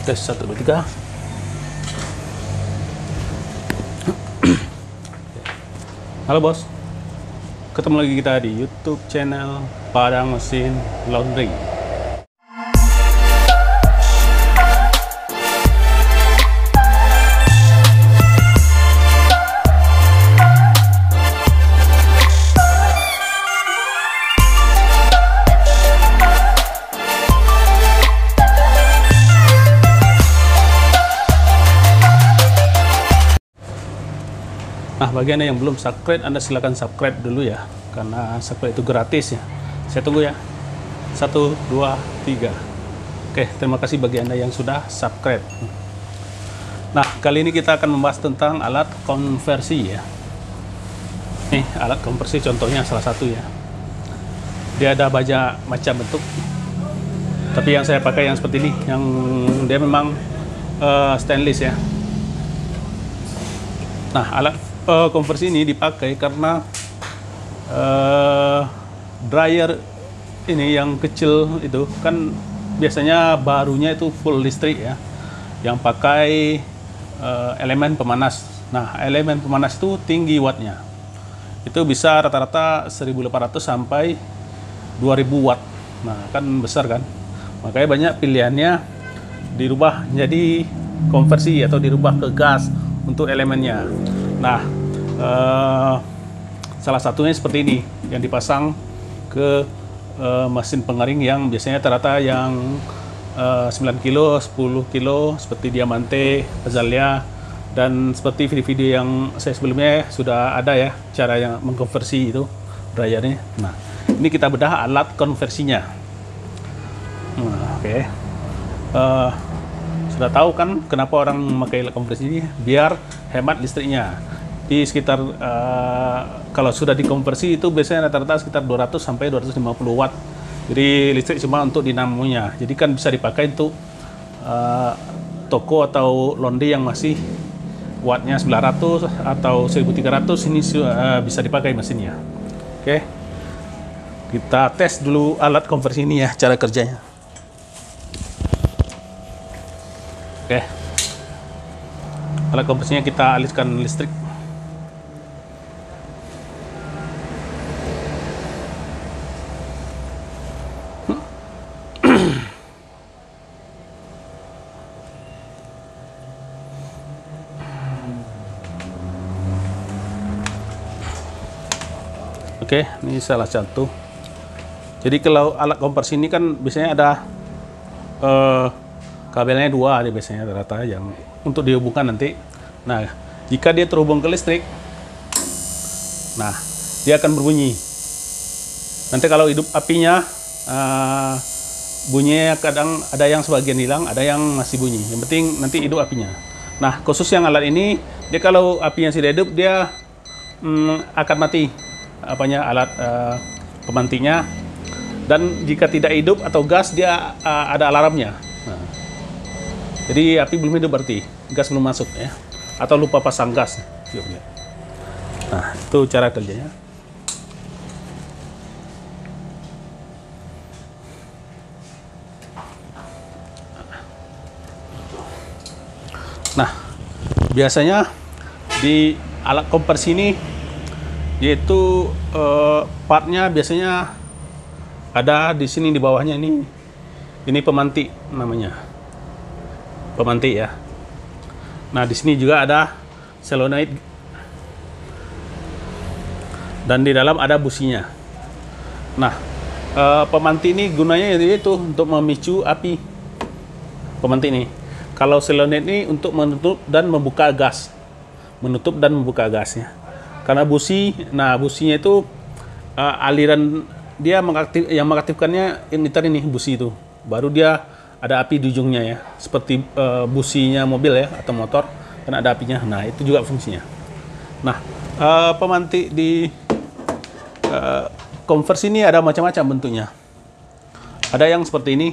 Tes 1, 2, 3. Halo bos, ketemu lagi kita di YouTube channel Padang Mesin Laundry. Nah, bagi Anda yang belum subscribe, Anda silakan subscribe dulu ya, karena subscribe itu gratis ya. Saya tunggu ya. 1, 2, 3. Oke, terima kasih bagi Anda yang sudah subscribe. Nah, kali ini kita akan membahas tentang alat konversi ya. Nih, alat konversi contohnya salah satu ya. Dia ada banyak macam bentuk. Tapi yang saya pakai yang seperti ini, yang dia memang stainless ya. Nah, alat konversi ini dipakai karena dryer ini yang kecil itu kan biasanya barunya itu full listrik ya, yang pakai elemen pemanas. Nah, elemen pemanas itu tinggi wattnya, itu bisa rata-rata 1800 sampai 2000 watt. Nah, kan besar kan, makanya banyak pilihannya dirubah jadi konversi atau dirubah ke gas untuk elemennya. Nah, salah satunya seperti ini yang dipasang ke mesin pengering yang biasanya rata-rata yang 9 kilo, 10 kilo seperti Diamante, Azalea, dan seperti video-video yang saya sebelumnya sudah ada ya cara yang mengkonversi itu dryernya. Nah, ini kita bedah alat konversinya. Nah, oke. Sudah tahu kan kenapa orang memakai alat konversi ini? Biar hemat listriknya. Di sekitar kalau sudah dikonversi itu biasanya rata-rata sekitar 200 sampai 250 watt. Jadi listrik cuma untuk dinamonya. Jadi kan bisa dipakai untuk toko atau laundry yang masih wattnya 900 atau 1300, ini bisa dipakai mesinnya. Oke. Kita tes dulu alat konversi ini ya, cara kerjanya. Oke. Alat konversinya kita alihkan listrik. Oke, ini salah satu. Jadi kalau alat konversi ini kan biasanya ada kabelnya 2 dia biasanya rata-rata yang untuk dihubungkan nanti. Nah, jika dia terhubung ke listrik, nah dia akan berbunyi. Nanti kalau hidup apinya bunyinya kadang ada yang sebagian hilang, ada yang masih bunyi. Yang penting nanti hidup apinya. Nah, khusus yang alat ini, dia kalau apinya sudah hidup, dia akan mati apanya alat pemantinya. Dan jika tidak hidup atau gas, dia ada alarmnya. Nah, jadi api belum hidup berarti gas belum masuk ya, atau lupa pasang gas. Nah, itu cara kerjanya. Nah, biasanya di alat konversi ini yaitu partnya biasanya ada di sini di bawahnya ini pemanti namanya. Pemanti ya. Nah, di sini juga ada solenoid dan di dalam ada businya. Nah, pemanti ini gunanya yaitu untuk memicu api. Pemanti ini. Kalau solenoid ini untuk menutup dan membuka gas. Menutup dan membuka gasnya. Karena busi, nah businya itu aliran dia yang mengaktifkannya ini busi itu. Baru dia ada api di ujungnya ya, seperti businya mobil ya atau motor, kan ada apinya. Nah, itu juga fungsinya. Nah, pemanti di konversi ini ada macam-macam bentuknya. Ada yang seperti ini.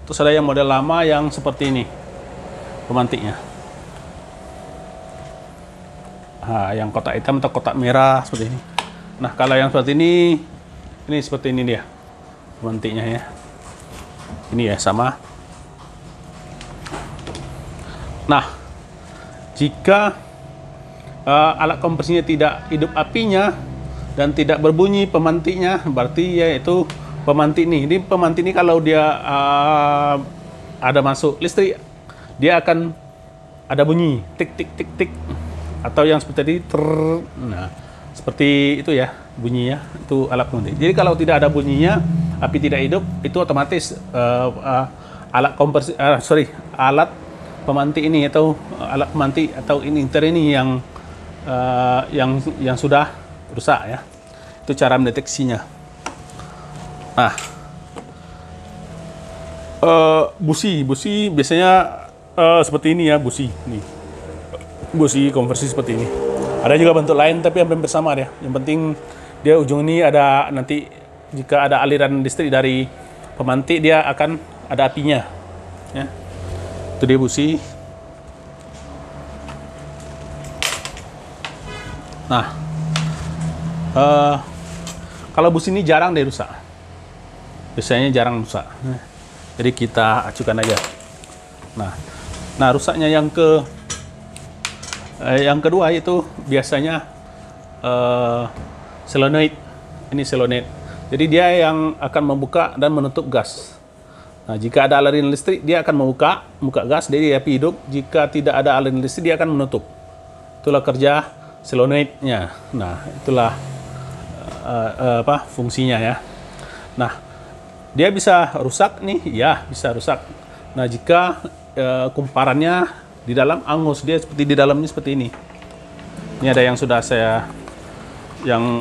Terus ada yang model lama yang seperti ini pemantiknya. Nah, yang kotak hitam atau kotak merah seperti ini. Nah, kalau yang seperti ini seperti ini dia. pemantiknya ya. Ini ya sama. Nah, jika alat kompresinya tidak hidup apinya dan tidak berbunyi pemantiknya, berarti yaitu pemantik nih. Ini pemantik ini kalau dia ada masuk listrik, dia akan ada bunyi tik tik tik tik, atau yang seperti tadi nah seperti itu ya bunyinya, itu alat pemantik. Jadi kalau tidak ada bunyinya, api tidak hidup, itu otomatis alat kompresi alat pemantik ini atau alat pemantik atau inverter ini yang sudah rusak ya. Itu cara mendeteksinya. Nah, busi biasanya seperti ini ya, busi konversi seperti ini. Ada juga bentuk lain tapi hampir sama dia. Yang penting dia ujung ini ada, nanti jika ada aliran listrik dari pemantik dia akan ada apinya ya. Itu dia busi. Nah, kalau busi ini jarang deh rusak. Biasanya jarang rusak. Jadi kita acukan aja. Nah rusaknya yang kedua itu biasanya solenoid. Ini solenoid. Jadi dia yang akan membuka dan menutup gas. Nah, jika ada aliran listrik, dia akan membuka gas, jadi api hidup. Jika tidak ada aliran listrik, dia akan menutup. Itulah kerja solenoidnya. Nah, itulah fungsinya ya. Nah, dia bisa rusak nih, ya bisa rusak. Nah, jika kumparannya di dalam angus, dia seperti di dalamnya seperti ini. Ini ada yang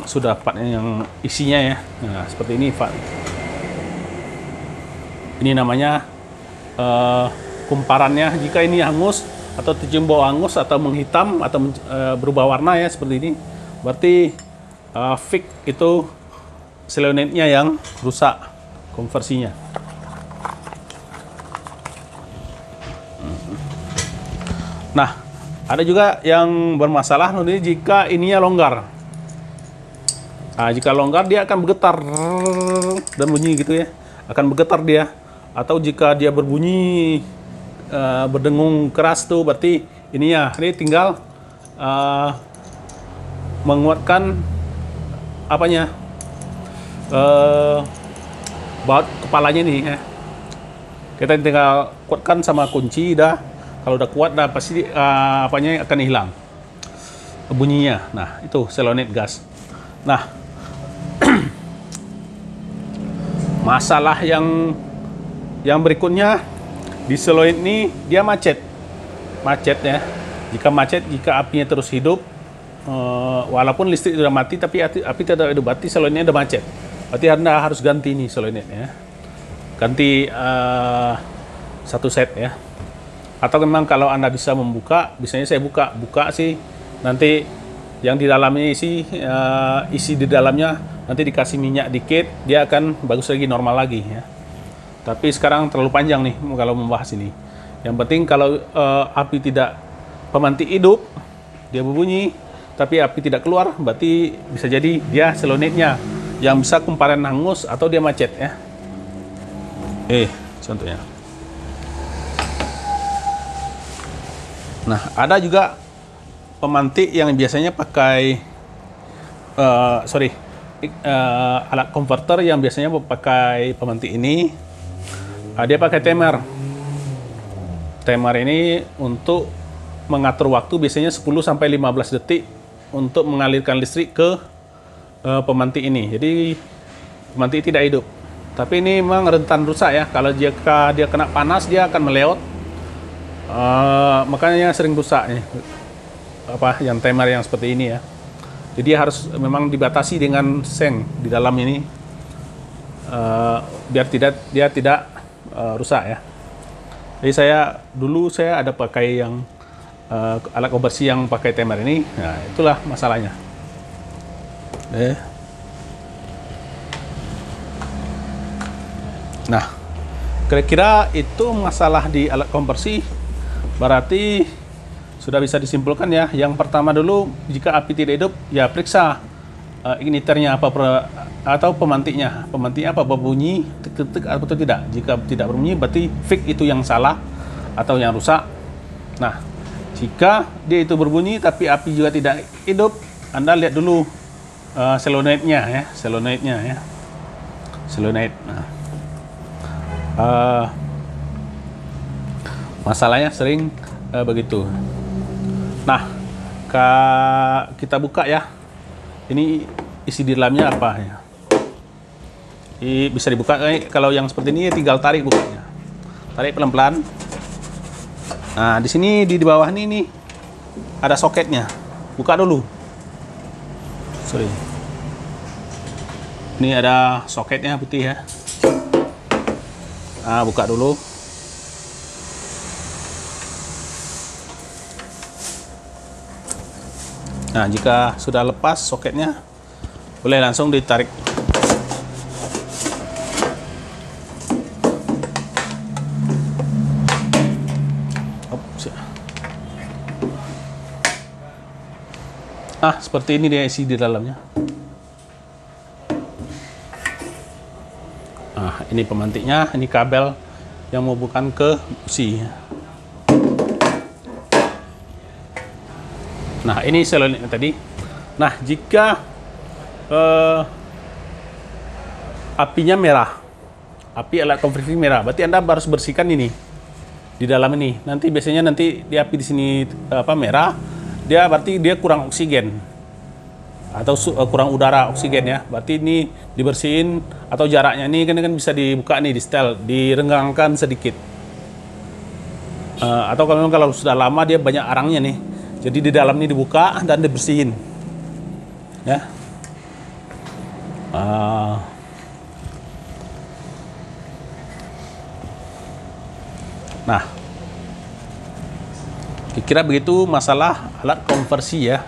sudah partnya yang isinya ya. Nah, seperti ini Pak. Ini namanya kumparannya. Jika ini hangus atau tercium bau hangus atau menghitam atau berubah warna ya seperti ini, berarti fix itu solenoidnya yang rusak konversinya. Nah, ada juga yang bermasalah nanti jika ininya longgar. Nah, jika longgar dia akan bergetar dan bunyi gitu ya, akan bergetar dia. Atau jika dia berbunyi berdengung keras tuh, berarti ini tinggal menguatkan apanya, baut kepalanya nih ya. Kita tinggal kuatkan sama kunci dah. Kalau udah kuat dah pasti apanya akan hilang bunyinya. Nah, itu solenoid gas. Nah, masalah yang berikutnya di solenoid ini dia macet ya. Jika macet, jika apinya terus hidup, walaupun listrik sudah mati tapi api tidak hidup, berarti solenoidnya udah macet. Berarti Anda harus ganti nih solenoidnya. Ganti satu set ya. Atau memang kalau Anda bisa membuka, biasanya saya buka sih, nanti yang di dalamnya isi di dalamnya nanti dikasih minyak dikit, dia akan bagus lagi, normal lagi ya. Tapi sekarang terlalu panjang nih kalau membahas ini. Yang penting kalau api tidak, pemantik hidup, dia berbunyi, tapi api tidak keluar, berarti bisa jadi dia solenoidnya yang bisa kumparan hangus atau dia macet ya. Contohnya. Nah, ada juga pemantik yang biasanya pakai alat konverter yang biasanya pakai pemantik ini. Dia pakai timer. Timer ini untuk mengatur waktu, biasanya 10-15 detik untuk mengalirkan listrik ke pemantik ini. Jadi pemantik tidak hidup. Tapi ini memang rentan rusak ya. Kalau jika dia kena panas, dia akan meleot. Makanya sering rusak nih. Yang timer yang seperti ini ya. Jadi harus memang dibatasi dengan seng di dalam ini, biar dia tidak rusak ya. Jadi dulu saya ada pakai yang alat konversi yang pakai timer ini. Nah, itulah masalahnya. Nah, kira-kira itu masalah di alat konversi. Berarti sudah bisa disimpulkan ya. Yang pertama dulu, jika api tidak hidup, ya periksa igniternya atau pemantiknya apa berbunyi tek-tek atau tidak. Jika tidak berbunyi berarti fix itu yang salah atau yang rusak. Nah, jika dia itu berbunyi tapi api juga tidak hidup, Anda lihat dulu solenoidnya ya, solenoid. Nah, masalahnya sering begitu. Nah, kita buka ya. Ini isi di dalamnya apa ya? Ini bisa dibuka. Kalau yang seperti ini tinggal tarik bukanya. Tarik pelan-pelan. Nah, di sini di bawah ini ada soketnya. Buka dulu. Sorry. Ini ada soketnya putih ya. Nah, buka dulu. Nah, jika sudah lepas soketnya, boleh langsung ditarik. Seperti ini dia isi di dalamnya. Ini pemantiknya, ini kabel yang menghubungkan ke busi. Nah, ini solenoidnya tadi. Nah, jika apinya merah, api alat konversi merah, berarti Anda harus bersihkan ini di dalam ini. Nanti biasanya di api di sini merah, berarti dia kurang oksigen atau kurang udara oksigen ya. Berarti ini dibersihin atau jaraknya ini kan bisa dibuka nih, di setel, direnggangkan sedikit. Atau kalau sudah lama dia banyak arangnya nih. Jadi di dalam ini dibuka dan dibersihin, ya. Nah, kira-kira begitu masalah alat konversi ya.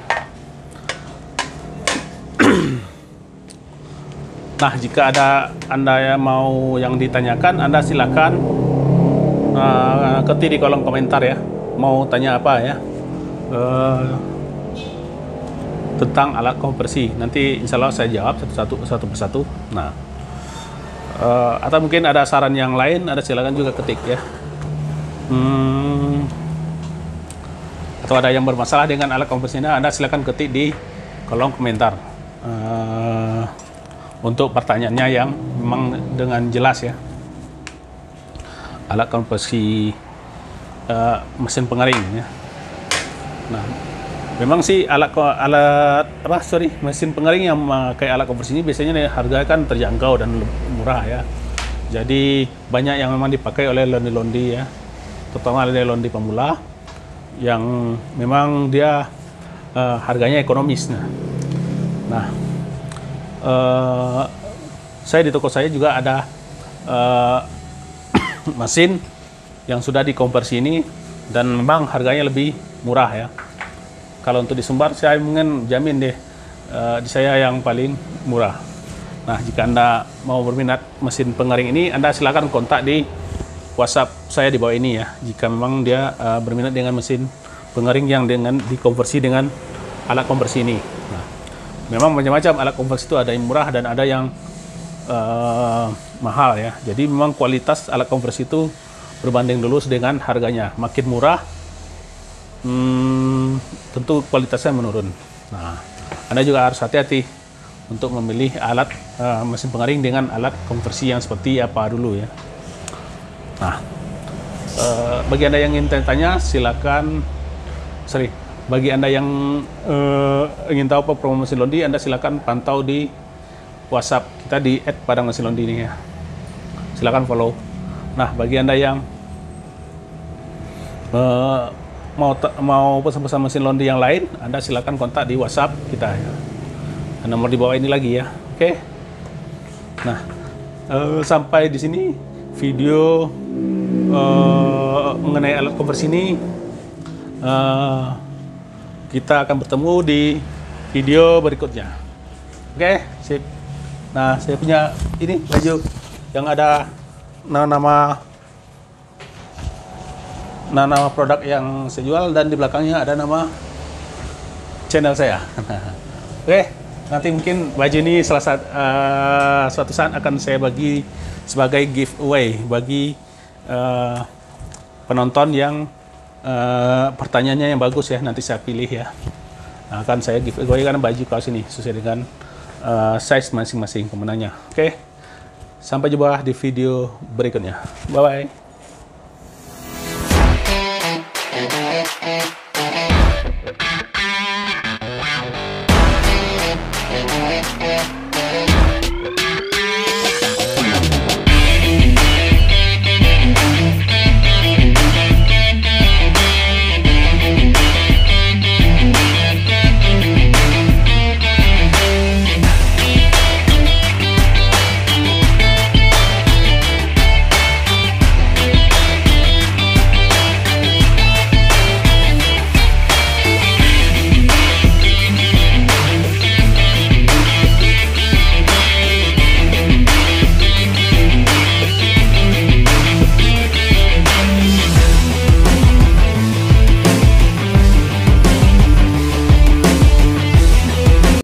Nah, jika ada Anda yang mau yang ditanyakan, Anda silakan ketik di kolom komentar ya. Mau tanya apa ya? Tentang alat konversi, nanti insya Allah saya jawab satu persatu. Nah, atau mungkin ada saran yang lain, ada silakan juga ketik ya. Atau ada yang bermasalah dengan alat konversi ini, Anda silakan ketik di kolom komentar untuk pertanyaannya yang memang dengan jelas ya. Alat konversi mesin pengering ya. Nah, memang sih mesin pengering yang memakai alat konversi ini biasanya harga kan terjangkau dan murah ya. Jadi banyak yang memang dipakai oleh londi-londi ya, terutama oleh londi pemula yang memang dia harganya ekonomis. Nah, saya di toko saya juga ada mesin yang sudah dikonversi ini dan memang harganya lebih murah ya. Kalau untuk di Sumbar saya mungkin jamin deh di saya yang paling murah. Nah, jika Anda mau berminat mesin pengering ini, Anda silakan kontak di WhatsApp saya di bawah ini ya. Jika memang dia berminat dengan mesin pengering yang dikonversi dengan alat konversi ini. Nah, memang macam-macam alat konversi itu, ada yang murah dan ada yang mahal ya. Jadi memang kualitas alat konversi itu berbanding lurus dengan harganya. Makin murah, tentu kualitasnya menurun. Nah, Anda juga harus hati-hati untuk memilih alat mesin pengering dengan alat konversi yang seperti apa dulu ya. Nah, bagi Anda yang ingin tanya, silakan. Bagi Anda yang ingin tahu apa promo mesin londi, Anda silakan pantau di WhatsApp kita di @padangmesinlondi ini ya. Silakan follow. Nah, bagi Anda yang mau pesan-pesan mesin londi yang lain, Anda silakan kontak di WhatsApp kita ya. Nomor di bawah ini lagi ya. Oke. Nah, sampai di sini video mengenai alat konversi ini. Kita akan bertemu di video berikutnya. Oke, sip. Nah, saya punya ini baju yang ada nama produk yang saya jual dan di belakangnya ada nama channel saya. Oke, Nanti mungkin baju ini suatu saat akan saya bagi sebagai giveaway bagi penonton yang pertanyaannya yang bagus ya. Nanti saya pilih ya. Nah, akan saya giveaway karena baju kaos ini sesuai dengan size masing-masing pemenangnya. Oke. Sampai jumpa di video berikutnya. Bye bye.